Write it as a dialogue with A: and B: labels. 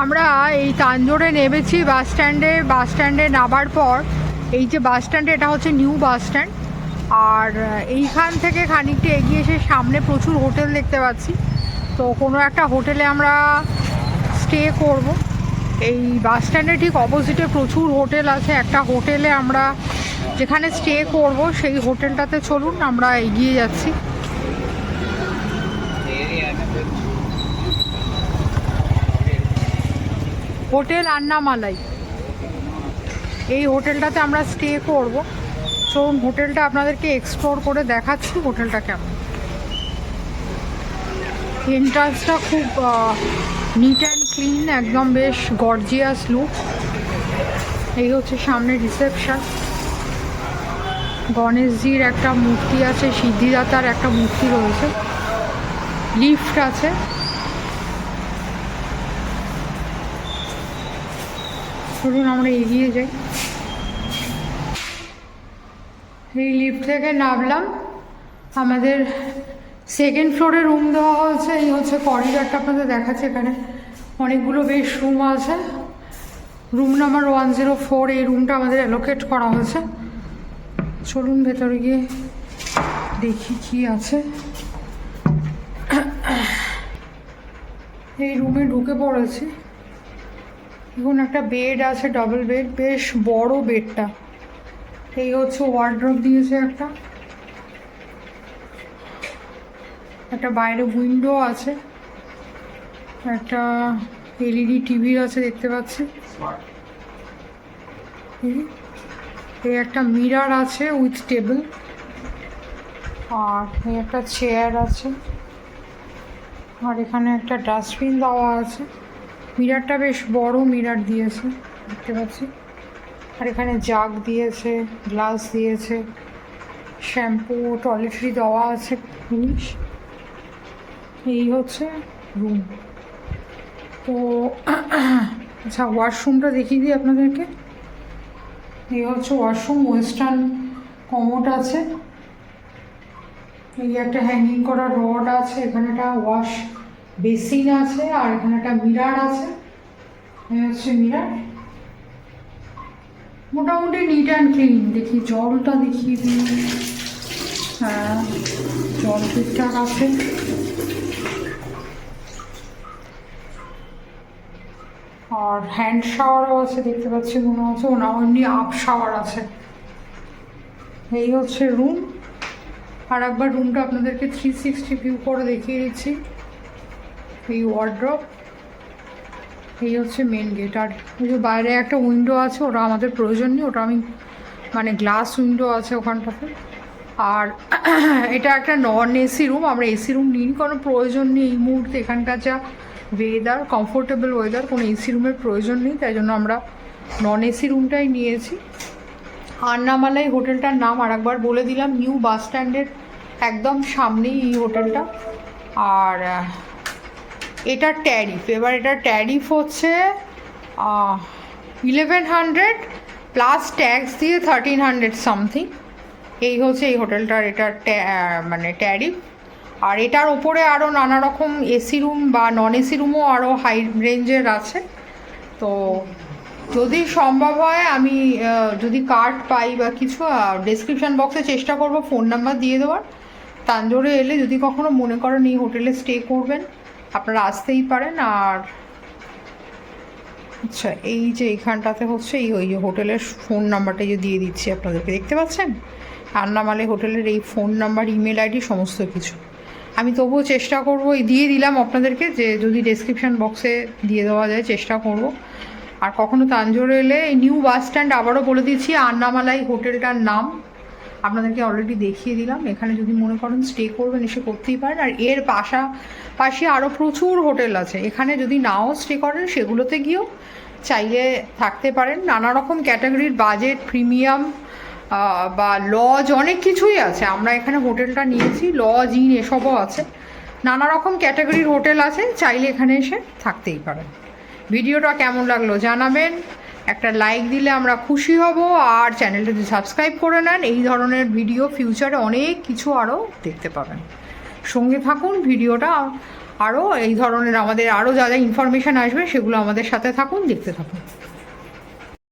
A: আমরা এই তাঞ্জোরে নেমেছি বাস স্ট্যান্ডে নামার পর এই যে বাস স্ট্যান্ডে, এটা হচ্ছে নিউ বাস স্ট্যান্ড। আর এইখান থেকে খানিকটা এগিয়ে এসে সামনে প্রচুর হোটেল দেখতে পাচ্ছি। তো কোনো একটা হোটেলে আমরা স্টে করব। এই বাস স্ট্যান্ডে ঠিক অপোজিটে প্রচুর হোটেল আছে। একটা হোটেলে আমরা যেখানে স্টে করব সেই হোটেলটাতে চলুন আমরা এগিয়ে যাচ্ছি। হোটেল আন্নামালাই, এই হোটেলটাতে আমরা স্টে করব। চলুন হোটেলটা আপনাদেরকে এক্সপ্লোর করে দেখাচ্ছি হোটেলটা কেমন। এন্ট্রান্সটা খুব নিট অ্যান্ড ক্লিন, একদম বেশ গর্জিয়াস লুক। এই হচ্ছে সামনে রিসেপশন। গণেশজির একটা মূর্তি আছে, সিদ্ধিদাতার একটা মূর্তি রয়েছে, লিফট আছে। চলুন আমরা এগিয়ে যাই। এই লিফট থেকে নামলাম, আমাদের সেকেন্ড ফ্লোরে রুম দেওয়া হয়েছে। এই হচ্ছে করিডরটা আপনাদের দেখাচ্ছে, এখানে অনেকগুলো বেশ রুম আছে। রুম নাম্বার 104 এই রুমটা আমাদের অ্যালোকেট করা হয়েছে। চলুন ভেতরে গিয়ে দেখি কি আছে। এই রুমে ঢুকে পড়েছি। এখন একটা বেড আছে, ডাবল বেড, বেশ বড় বেডটা। এই হচ্ছে ওয়ার্ড্রপ দিয়েছে একটা বাইরে উইন্ডো আছে, একটা এলইডি টিভি আছে দেখতে পাচ্ছি। এই একটা মিরর আছে উইথ টেবিল, আর এই একটা চেয়ার আছে, আর এখানে একটা ডাস্টবিন দেওয়া আছে। মিররটা বেশ বড় মিরর দিয়েছে দেখতে পাচ্ছি। আর এখানে জাগ দিয়েছে, গ্লাস দিয়েছে, শ্যাম্পু, টয়লেট্রি দেওয়া আছে জিনিস। এই হচ্ছে রুম। তো আচ্ছা, ওয়াশরুমটা দেখিয়ে দিই আপনাদেরকে। এই হচ্ছে ওয়াশরুম, ওয়েস্টার্ন কমোড আছে, এই একটা হ্যাঙ্গিং করা রড আছে, এখানে একটা ওয়াশ বেসিন আছে, আর এখানে একটা মিরর আছে। এই হচ্ছে মিরর। মোটামুটি নিট অ্যান্ড ক্লিন। দেখি জলটা দেখিয়ে দিই। হ্যাঁ, জল ঠিকঠাক আছে। আর হ্যান্ড শাওয়ারও আছে দেখতে পাচ্ছি, মনে হচ্ছে ওনা এমনি আপ শাওয়ার আছে। এই হচ্ছে রুম। আর একবার রুমটা আপনাদেরকে 360 ভিউ করে দেখিয়ে দিচ্ছি। এই ওয়ার্ড্রপ, এই হচ্ছে মেন গেট। আর ওই যে বাইরে একটা উইন্ডো আছে, ওটা আমাদের প্রয়োজন নেই, ওটা আমি মানে গ্লাস উইন্ডো আছে ওখানটাতে। আর এটা একটা নন এসি রুম, আমরা এসি রুম নিই, কোনো প্রয়োজন নেই এই মুহূর্তে। এখানকার যা ওয়েদার, কমফোর্টেবল ওয়েদার, কোনো এসি রুমের প্রয়োজন নেই, তাই জন্য আমরা নন এসি রুমটাই নিয়েছি। আন্নামালাই হোটেলটার নাম আর একবার বলে দিলাম, নিউ বাস স্ট্যান্ডের একদম সামনেই এই হোটেলটা। আর এটার ট্যারিফ, এবার এটার ট্যারিফ হচ্ছে 1100 প্লাস ট্যাক্স দিয়ে 1300 সামথিং। এই হচ্ছে এই হোটেলটার এটার মানে ট্যারিফ। আর এটার ওপরে আরও নানা রকম এসি রুম বা নন এসি রুমও আরও হাই রেঞ্জের আছে। তো যদি সম্ভব হয়, আমি যদি কার্ড পাই বা কিছু, ডেসক্রিপশান বক্সে চেষ্টা করব ফোন নাম্বার দিয়ে দেওয়ার। তাঞ্জোরে এলে যদি কখনো মনে করেন এই হোটেলে স্টে করবেন, আপনারা আসতেই পারেন। আর আচ্ছা, এই যে এইখানটাতে হচ্ছে ওই যে হোটেলের ফোন নাম্বারটা যে দিয়ে দিচ্ছি আপনাদেরকে, দেখতে পাচ্ছেন আন্নামালাই হোটেলের এই ফোন নাম্বার, ইমেল আইডি, সমস্ত কিছু। আমি তবুও চেষ্টা করব, দিয়ে দিলাম আপনাদেরকে, যে যদি ডেসক্রিপশান বক্সে দিয়ে দেওয়া যায় চেষ্টা করব। আর কখনো তাঞ্জোরে এলে এই নিউ বাস স্ট্যান্ড, আবারও বলে দিচ্ছি, আন্নামালাই হোটেলটার নাম আপনাদেরকে অলরেডি দেখিয়ে দিলাম। এখানে যদি মনে করেন স্টে করবেন, এসে করতেই পারেন। আর এর পাশাপাশি আরও প্রচুর হোটেল আছে, এখানে যদি নাও স্টে করেন সেগুলোতে গিয়েও চাইলে থাকতে পারেন। নানা রকম ক্যাটাগরির বাজেট, প্রিমিয়াম বা লজ, অনেক কিছুই আছে। আমরা এখানে হোটেলটা নিয়েছি, লজ, ইন এসবও আছে, নানা রকম ক্যাটাগরির হোটেল আছে, চাইলে এখানে এসে থাকতেই পারেন। ভিডিওটা কেমন লাগলো জানাবেন, একটা লাইক দিলে আমরা খুশি হব। আর চ্যানেলটা যদি সাবস্ক্রাইব করে নেন, এই ধরনের ভিডিও ফিউচারে অনেক কিছু আরও দেখতে পাবেন। সঙ্গে থাকুন, ভিডিওটা আরও এই ধরনের আমাদের আরও যা যা ইনফরমেশান আসবে সেগুলো আমাদের সাথে থাকুন, দেখতে থাকুন।